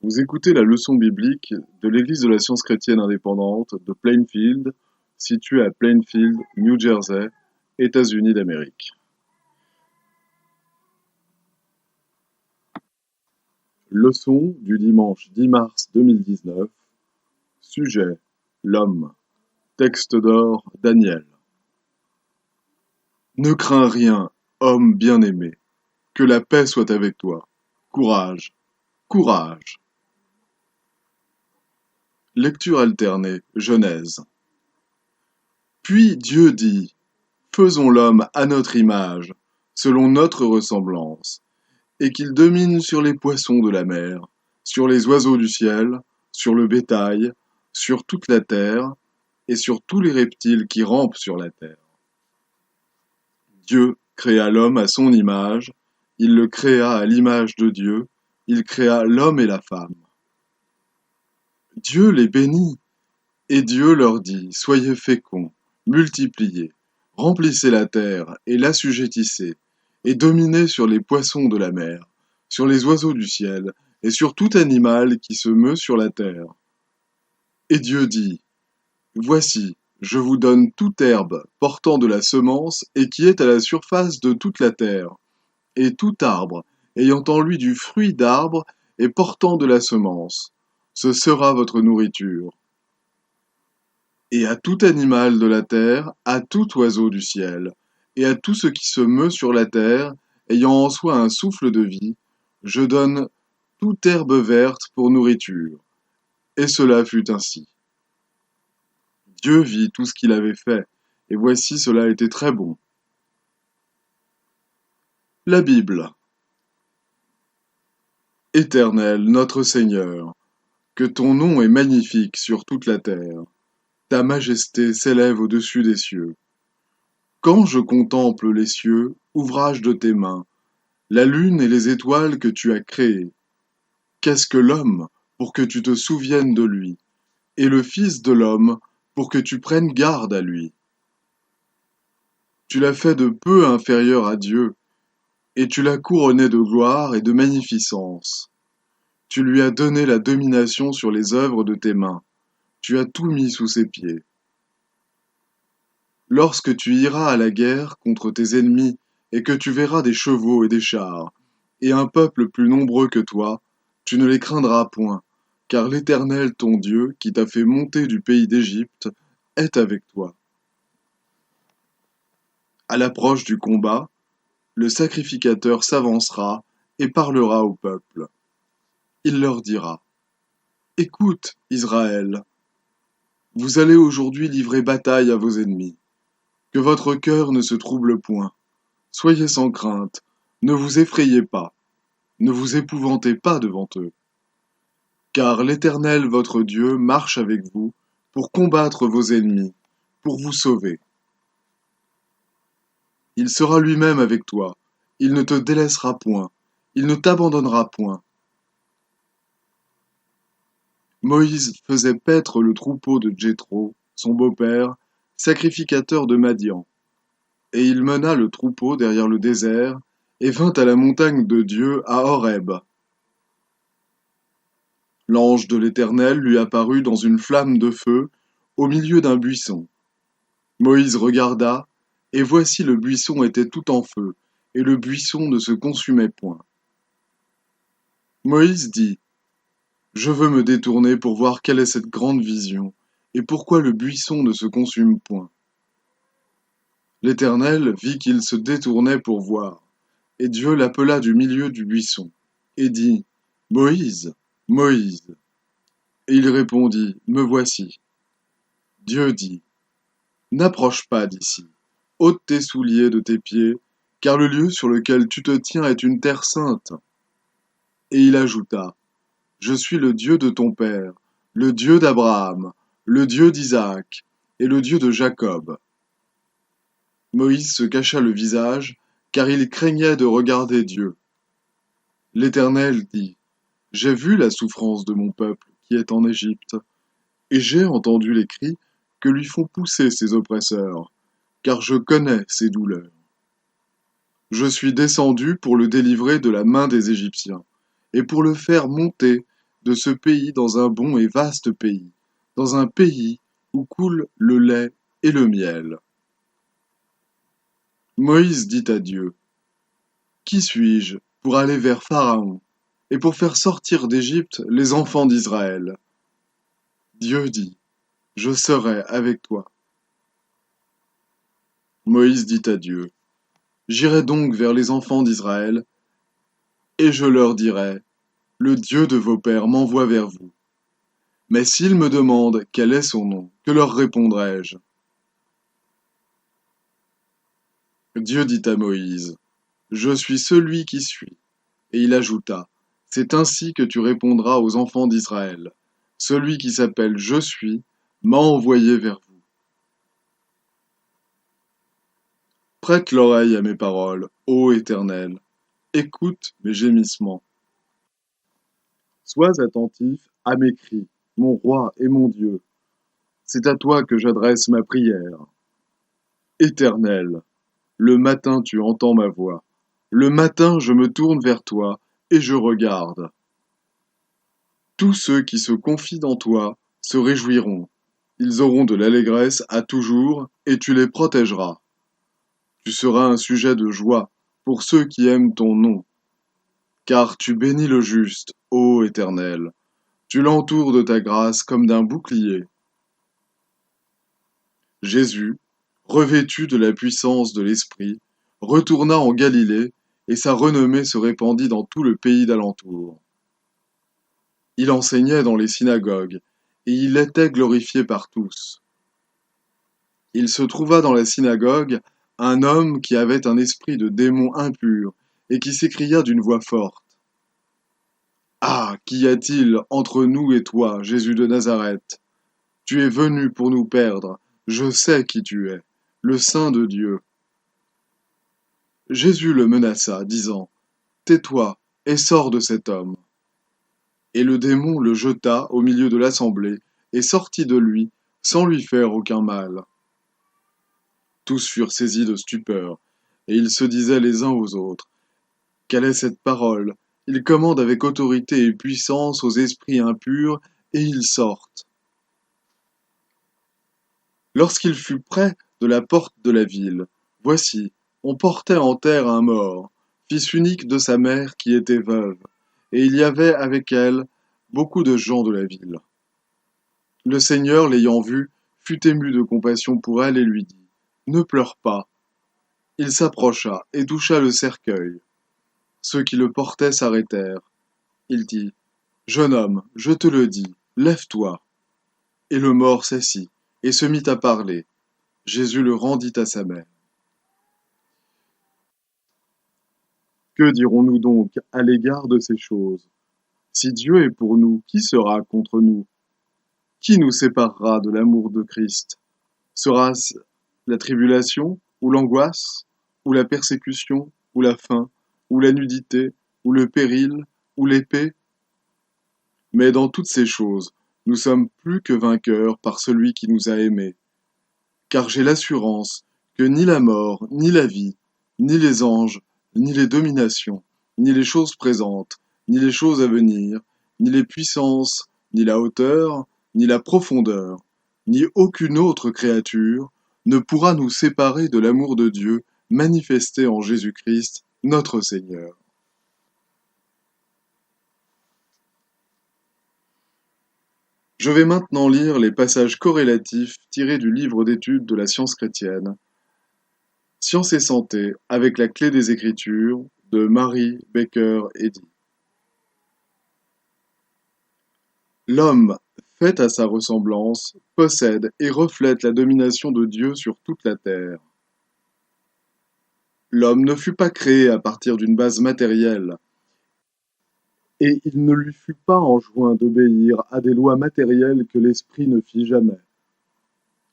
Vous écoutez la leçon biblique de l'Église de la Science chrétienne indépendante de Plainfield, située à Plainfield, New Jersey, États-Unis d'Amérique. Leçon du dimanche 10 mars 2019. Sujet: l'homme. Texte d'or, Daniel. Ne crains rien, homme bien-aimé. Que la paix soit avec toi. Courage, courage. Lecture alternée, Genèse. Puis Dieu dit: faisons l'homme à notre image, selon notre ressemblance, et qu'il domine sur les poissons de la mer, sur les oiseaux du ciel, sur le bétail, sur toute la terre, et sur tous les reptiles qui rampent sur la terre. Dieu créa l'homme à son image, il le créa à l'image de Dieu, il créa l'homme et la femme. Dieu les bénit, et Dieu leur dit: soyez féconds, multipliez, remplissez la terre et l'assujettissez, et dominez sur les poissons de la mer, sur les oiseaux du ciel, et sur tout animal qui se meut sur la terre. Et Dieu dit: voici, je vous donne toute herbe portant de la semence et qui est à la surface de toute la terre, et tout arbre ayant en lui du fruit d'arbre et portant de la semence. Ce sera votre nourriture. Et à tout animal de la terre, à tout oiseau du ciel, et à tout ce qui se meut sur la terre, ayant en soi un souffle de vie, je donne toute herbe verte pour nourriture. Et cela fut ainsi. Dieu vit tout ce qu'il avait fait, et voici cela était très bon. La Bible. Éternel, notre Seigneur, que ton nom est magnifique sur toute la terre. Ta majesté s'élève au-dessus des cieux. Quand je contemple les cieux, ouvrage de tes mains, la lune et les étoiles que tu as créées, qu'est-ce que l'homme pour que tu te souviennes de lui, et le Fils de l'homme pour que tu prennes garde à lui? Tu l'as fait de peu inférieur à Dieu, et tu l'as couronné de gloire et de magnificence. Tu lui as donné la domination sur les œuvres de tes mains, tu as tout mis sous ses pieds. Lorsque tu iras à la guerre contre tes ennemis, et que tu verras des chevaux et des chars, et un peuple plus nombreux que toi, tu ne les craindras point, car l'Éternel ton Dieu, qui t'a fait monter du pays d'Égypte, est avec toi. À l'approche du combat, le sacrificateur s'avancera et parlera au peuple. Il leur dira: écoute, Israël, vous allez aujourd'hui livrer bataille à vos ennemis. Que votre cœur ne se trouble point. Soyez sans crainte, ne vous effrayez pas, ne vous épouvantez pas devant eux. Car l'Éternel votre Dieu marche avec vous pour combattre vos ennemis, pour vous sauver. Il sera lui-même avec toi, il ne te délaissera point, il ne t'abandonnera point. Moïse faisait paître le troupeau de Jéthro, son beau-père, sacrificateur de Madian. Et il mena le troupeau derrière le désert, et vint à la montagne de Dieu à Horeb. L'ange de l'Éternel lui apparut dans une flamme de feu, au milieu d'un buisson. Moïse regarda, et voici le buisson était tout en feu, et le buisson ne se consumait point. Moïse dit: je veux me détourner pour voir quelle est cette grande vision, et pourquoi le buisson ne se consume point. L'Éternel vit qu'il se détournait pour voir, et Dieu l'appela du milieu du buisson, et dit: Moïse, Moïse. Et il répondit: me voici. Dieu dit: n'approche pas d'ici, ôte tes souliers de tes pieds, car le lieu sur lequel tu te tiens est une terre sainte. Et il ajouta: je suis le Dieu de ton père, le Dieu d'Abraham, le Dieu d'Isaac, et le Dieu de Jacob. Moïse se cacha le visage, car il craignait de regarder Dieu. L'Éternel dit: j'ai vu la souffrance de mon peuple qui est en Égypte, et j'ai entendu les cris que lui font pousser ses oppresseurs, car je connais ses douleurs. Je suis descendu pour le délivrer de la main des Égyptiens, et pour le faire monter de ce pays dans un bon et vaste pays, dans un pays où coule le lait et le miel. Moïse dit à Dieu, qui suis-je pour aller vers Pharaon et pour faire sortir d'Égypte les enfants d'Israël? Dieu dit, je serai avec toi. Moïse dit à Dieu, j'irai donc vers les enfants d'Israël et je leur dirai, le Dieu de vos pères m'envoie vers vous. Mais s'ils me demandent quel est son nom, que leur répondrai-je? Dieu dit à Moïse, je suis celui qui suis. Et il ajouta, c'est ainsi que tu répondras aux enfants d'Israël. Celui qui s'appelle Je suis m'a envoyé vers vous. Prête l'oreille à mes paroles, ô Éternel. Écoute mes gémissements. Sois attentif à mes cris, mon roi et mon Dieu. C'est à toi que j'adresse ma prière. Éternel, le matin tu entends ma voix. Le matin je me tourne vers toi et je regarde. Tous ceux qui se confient en toi se réjouiront. Ils auront de l'allégresse à toujours et tu les protégeras. Tu seras un sujet de joie pour ceux qui aiment ton nom. Car tu bénis le juste, ô Éternel. Tu l'entoures de ta grâce comme d'un bouclier. Jésus, revêtu de la puissance de l'Esprit, retourna en Galilée et sa renommée se répandit dans tout le pays d'alentour. Il enseignait dans les synagogues et il était glorifié par tous. Il se trouva dans la synagogue un homme qui avait un esprit de démon impur et qui s'écria d'une voix forte. Ah, qu'y a-t-il entre nous et toi, Jésus de Nazareth? Tu es venu pour nous perdre, je sais qui tu es, le Saint de Dieu. Jésus le menaça, disant, tais-toi et sors de cet homme. Et le démon le jeta au milieu de l'assemblée et sortit de lui sans lui faire aucun mal. Tous furent saisis de stupeur, et ils se disaient les uns aux autres, quelle est cette parole? Il commande avec autorité et puissance aux esprits impurs, et ils sortent. Lorsqu'il fut près de la porte de la ville, voici, on portait en terre un mort, fils unique de sa mère qui était veuve, et il y avait avec elle beaucoup de gens de la ville. Le Seigneur, l'ayant vue, fut ému de compassion pour elle et lui dit, ne pleure pas. Il s'approcha et toucha le cercueil. Ceux qui le portaient s'arrêtèrent. Il dit, jeune homme, je te le dis, lève-toi. Et le mort s'assit et se mit à parler. Jésus le rendit à sa mère. Que dirons-nous donc à l'égard de ces choses? Si Dieu est pour nous, qui sera contre nous? Qui nous séparera de l'amour de Christ? Sera-ce la tribulation, ou l'angoisse, ou la persécution, ou la faim, ou la nudité, ou le péril, ou l'épée? Mais dans toutes ces choses, nous sommes plus que vainqueurs par celui qui nous a aimés. Car j'ai l'assurance que ni la mort, ni la vie, ni les anges, ni les dominations, ni les choses présentes, ni les choses à venir, ni les puissances, ni la hauteur, ni la profondeur, ni aucune autre créature ne pourra nous séparer de l'amour de Dieu manifesté en Jésus-Christ, notre Seigneur. Je vais maintenant lire les passages corrélatifs tirés du livre d'études de la science chrétienne, Science et santé avec la clé des Écritures de Mary Baker Eddy. L'homme, fait à sa ressemblance, possède et reflète la domination de Dieu sur toute la terre. L'homme ne fut pas créé à partir d'une base matérielle, et il ne lui fut pas enjoint d'obéir à des lois matérielles que l'esprit ne fit jamais.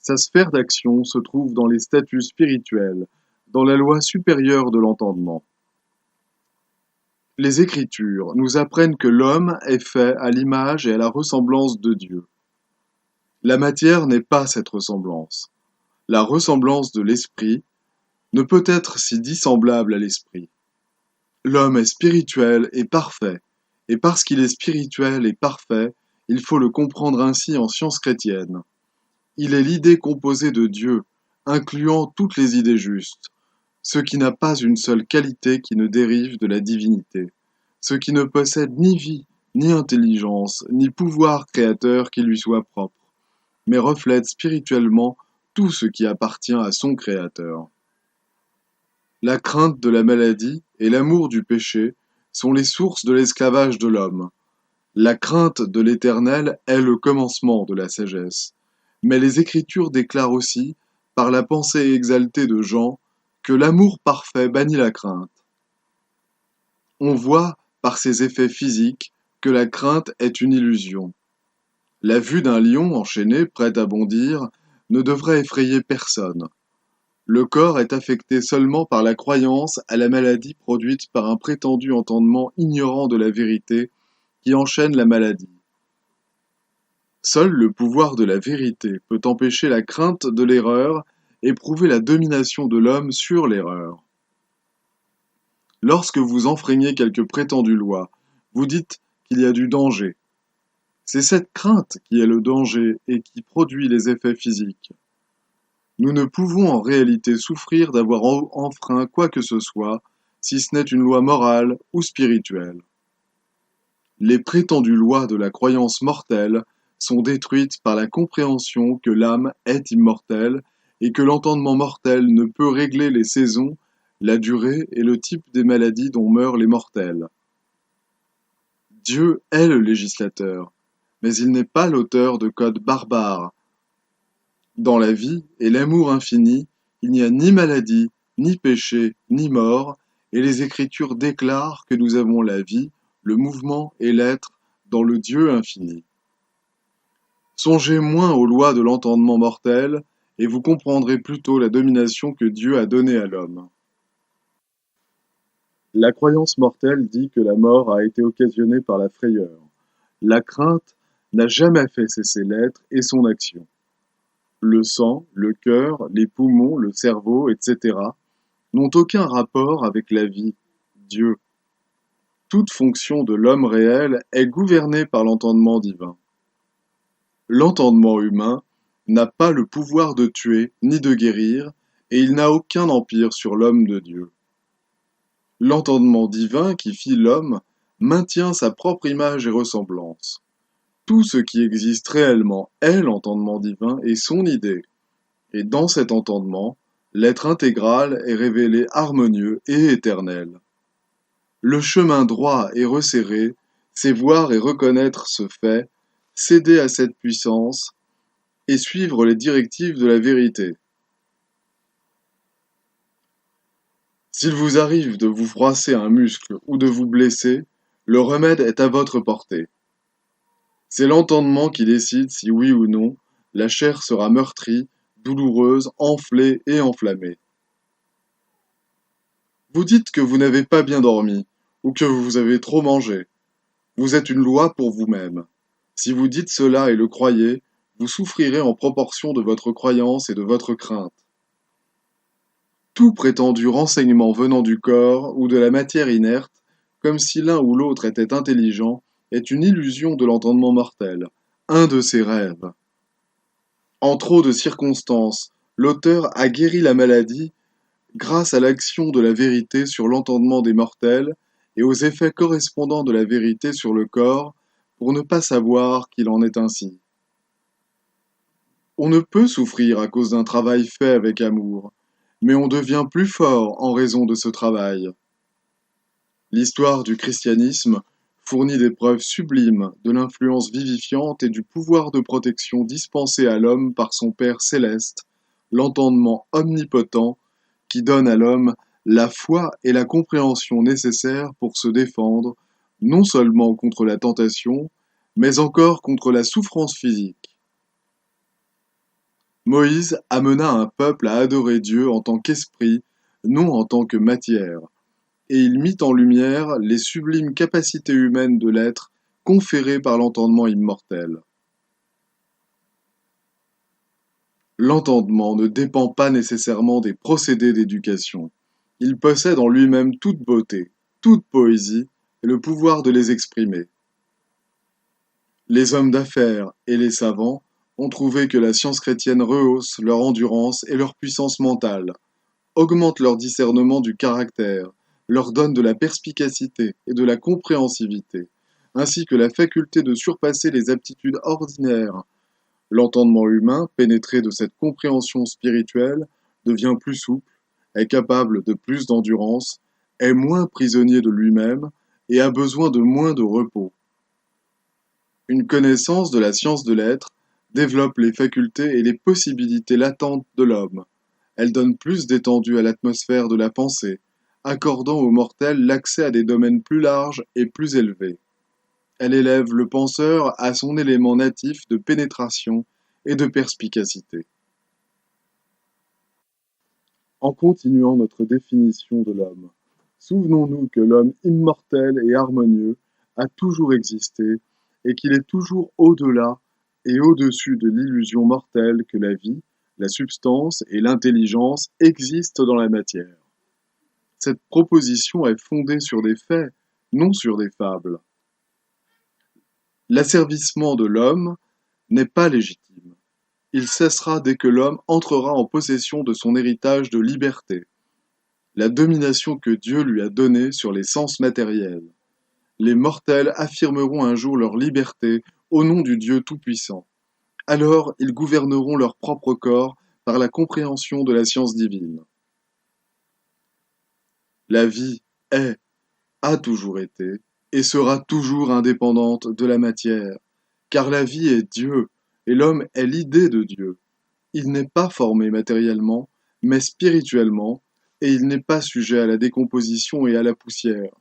Sa sphère d'action se trouve dans les statuts spirituels, dans la loi supérieure de l'entendement. Les Écritures nous apprennent que l'homme est fait à l'image et à la ressemblance de Dieu. La matière n'est pas cette ressemblance. La ressemblance de l'esprit ne peut être si dissemblable à l'esprit. L'homme est spirituel et parfait, et parce qu'il est spirituel et parfait, il faut le comprendre ainsi en science chrétienne. Il est l'idée composée de Dieu, incluant toutes les idées justes, ce qui n'a pas une seule qualité qui ne dérive de la divinité, ce qui ne possède ni vie, ni intelligence, ni pouvoir créateur qui lui soit propre, mais reflète spirituellement tout ce qui appartient à son Créateur. La crainte de la maladie et l'amour du péché sont les sources de l'esclavage de l'homme. La crainte de l'Éternel est le commencement de la sagesse. Mais les Écritures déclarent aussi, par la pensée exaltée de Jean, que l'amour parfait bannit la crainte. On voit, par ses effets physiques, que la crainte est une illusion. La vue d'un lion enchaîné, prêt à bondir, ne devrait effrayer personne. Le corps est affecté seulement par la croyance à la maladie produite par un prétendu entendement ignorant de la vérité qui enchaîne la maladie. Seul le pouvoir de la vérité peut empêcher la crainte de l'erreur et prouver la domination de l'homme sur l'erreur. Lorsque vous enfreignez quelque prétendue loi, vous dites qu'il y a du danger. C'est cette crainte qui est le danger et qui produit les effets physiques. Nous ne pouvons en réalité souffrir d'avoir enfreint quoi que ce soit, si ce n'est une loi morale ou spirituelle. Les prétendues lois de la croyance mortelle sont détruites par la compréhension que l'âme est immortelle et que l'entendement mortel ne peut régler les saisons, la durée et le type des maladies dont meurent les mortels. Dieu est le législateur, mais il n'est pas l'auteur de codes barbares. Dans la vie et l'amour infini, il n'y a ni maladie, ni péché, ni mort, et les Écritures déclarent que nous avons la vie, le mouvement et l'être dans le Dieu infini. Songez moins aux lois de l'entendement mortel, et vous comprendrez plutôt la domination que Dieu a donnée à l'homme. La croyance mortelle dit que la mort a été occasionnée par la frayeur. La crainte n'a jamais fait cesser l'être et son action. Le sang, le cœur, les poumons, le cerveau, etc. n'ont aucun rapport avec la vie, Dieu. Toute fonction de l'homme réel est gouvernée par l'entendement divin. L'entendement humain n'a pas le pouvoir de tuer ni de guérir, et il n'a aucun empire sur l'homme de Dieu. L'entendement divin qui fit l'homme maintient sa propre image et ressemblance. Tout ce qui existe réellement est l'entendement divin et son idée. Et dans cet entendement, l'être intégral est révélé harmonieux et éternel. Le chemin droit et resserré, c'est voir et reconnaître ce fait, céder à cette puissance et suivre les directives de la vérité. S'il vous arrive de vous froisser un muscle ou de vous blesser, le remède est à votre portée. C'est l'entendement qui décide si oui ou non la chair sera meurtrie, douloureuse, enflée et enflammée. Vous dites que vous n'avez pas bien dormi, ou que vous avez trop mangé. Vous êtes une loi pour vous-même. Si vous dites cela et le croyez, vous souffrirez en proportion de votre croyance et de votre crainte. Tout prétendu renseignement venant du corps ou de la matière inerte, comme si l'un ou l'autre était intelligent, est une illusion de l'entendement mortel, un de ses rêves. En trop de circonstances, l'auteur a guéri la maladie grâce à l'action de la vérité sur l'entendement des mortels et aux effets correspondants de la vérité sur le corps pour ne pas savoir qu'il en est ainsi. On ne peut souffrir à cause d'un travail fait avec amour, mais on devient plus fort en raison de ce travail. L'histoire du christianisme fournit des preuves sublimes de l'influence vivifiante et du pouvoir de protection dispensé à l'homme par son Père céleste, l'entendement omnipotent qui donne à l'homme la foi et la compréhension nécessaires pour se défendre, non seulement contre la tentation, mais encore contre la souffrance physique. Moïse amena un peuple à adorer Dieu en tant qu'esprit, non en tant que matière, et il mit en lumière les sublimes capacités humaines de l'être conférées par l'entendement immortel. L'entendement ne dépend pas nécessairement des procédés d'éducation. Il possède en lui-même toute beauté, toute poésie, et le pouvoir de les exprimer. Les hommes d'affaires et les savants ont trouvé que la science chrétienne rehausse leur endurance et leur puissance mentale, augmente leur discernement du caractère, leur donne de la perspicacité et de la compréhensivité, ainsi que la faculté de surpasser les aptitudes ordinaires. L'entendement humain, pénétré de cette compréhension spirituelle, devient plus souple, est capable de plus d'endurance, est moins prisonnier de lui-même et a besoin de moins de repos. Une connaissance de la science de l'être développe les facultés et les possibilités latentes de l'homme. Elle donne plus d'étendue à l'atmosphère de la pensée, accordant aux mortels l'accès à des domaines plus larges et plus élevés. Elle élève le penseur à son élément natif de pénétration et de perspicacité. En continuant notre définition de l'homme, souvenons-nous que l'homme immortel et harmonieux a toujours existé et qu'il est toujours au-delà et au-dessus de l'illusion mortelle que la vie, la substance et l'intelligence existent dans la matière. Cette proposition est fondée sur des faits, non sur des fables. L'asservissement de l'homme n'est pas légitime. Il cessera dès que l'homme entrera en possession de son héritage de liberté, la domination que Dieu lui a donnée sur les sens matériels. Les mortels affirmeront un jour leur liberté au nom du Dieu Tout-Puissant. Alors ils gouverneront leur propre corps par la compréhension de la science divine. La vie est, a toujours été, et sera toujours indépendante de la matière, car la vie est Dieu, et l'homme est l'idée de Dieu. Il n'est pas formé matériellement, mais spirituellement, et il n'est pas sujet à la décomposition et à la poussière.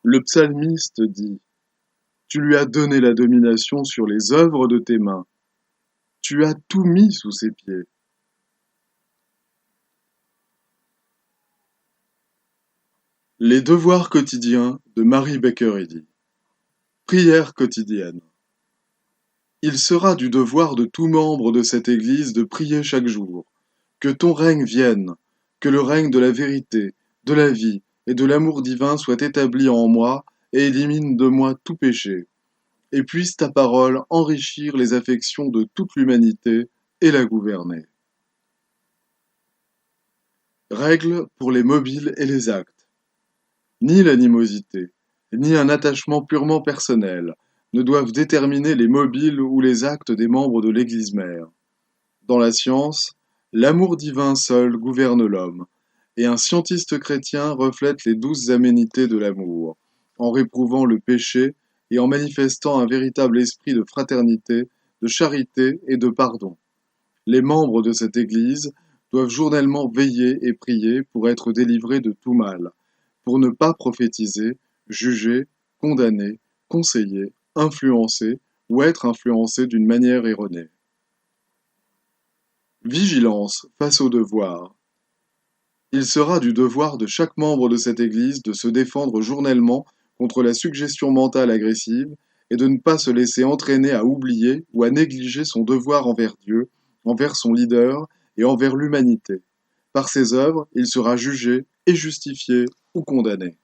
Le psalmiste dit : « Tu lui as donné la domination sur les œuvres de tes mains. Tu as tout mis sous ses pieds. » Les devoirs quotidiens de Mary Baker Eddy. Prière quotidienne. Il sera du devoir de tout membre de cette Église de prier chaque jour. Que ton règne vienne, que le règne de la vérité, de la vie et de l'amour divin soit établi en moi et élimine de moi tout péché. Et puisse ta parole enrichir les affections de toute l'humanité et la gouverner. Règles pour les mobiles et les actes. Ni l'animosité, ni un attachement purement personnel ne doivent déterminer les mobiles ou les actes des membres de l'Église mère. Dans la science, l'amour divin seul gouverne l'homme, et un scientiste chrétien reflète les douces aménités de l'amour, en réprouvant le péché et en manifestant un véritable esprit de fraternité, de charité et de pardon. Les membres de cette Église doivent journellement veiller et prier pour être délivrés de tout mal, pour ne pas prophétiser, juger, condamner, conseiller, influencer ou être influencé d'une manière erronée. Vigilance face au devoir. Il sera du devoir de chaque membre de cette Église de se défendre journellement contre la suggestion mentale agressive et de ne pas se laisser entraîner à oublier ou à négliger son devoir envers Dieu, envers son leader et envers l'humanité. Par ses œuvres, il sera jugé et justifié ou condamné.